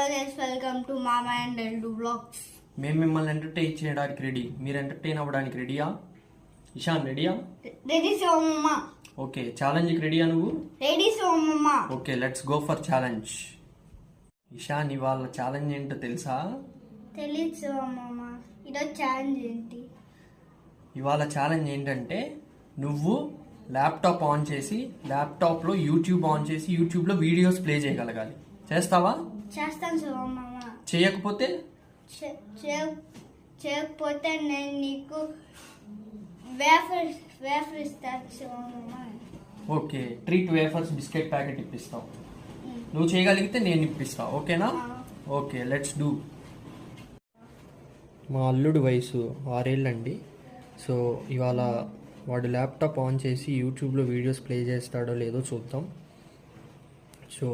Hello guys, welcome to మామా and ఎల్డు blogs. మేము మిమ్మల్ని ఎంటర్టైన్ చేయడానికి రెడీ. మీరు ఎంటర్టైన్ అవ్వడానికి రెడీయా? ఇషాన్ రెడీయా? రెడీ సోమమ్మ. ఓకే, ఛాలెంజ్కి రెడీయా నువ్వు? Ready Somamma. Okay, let's go for challenge. Ishan, ఇవాళ ఛాలెంజ్ ఏంటో తెలుసా? తెలీదు సోమమ్మ. ఈరోజు ఛాలెంజ్ ఏంటి? ఇవాళ ఛాలెంజ్ ఏంటంటే నువ్వు ల్యాప్టాప్ ఆన్ చేసి ల్యాప్టాప్లో యూట్యూబ్ ఆన్ చేసి యూట్యూబ్లో వీడియోస్ ప్లే చేయగలగాలి. చేస్తావా? చేస్తాను సోమమ్మ. చేయకపోతే చేయకపోతే నేను నీకు వేఫర్ ఇస్తాను Somamma. Okay, treat wafers biscuit packet ఇప్పిస్తావు. నువ్వు చేయగలిగితే నేను ఇప్పిస్తా. ఓకేనా? Okay, let's do. మా అల్లుడు వయసు 6 ఏళ్ళండి. సో ఇవాళ వాడు ల్యాప్టాప్ ఆన్ చేసి యూట్యూబ్లో వీడియోస్ ప్లే చేస్తాడో లేదో చూద్దాం. సో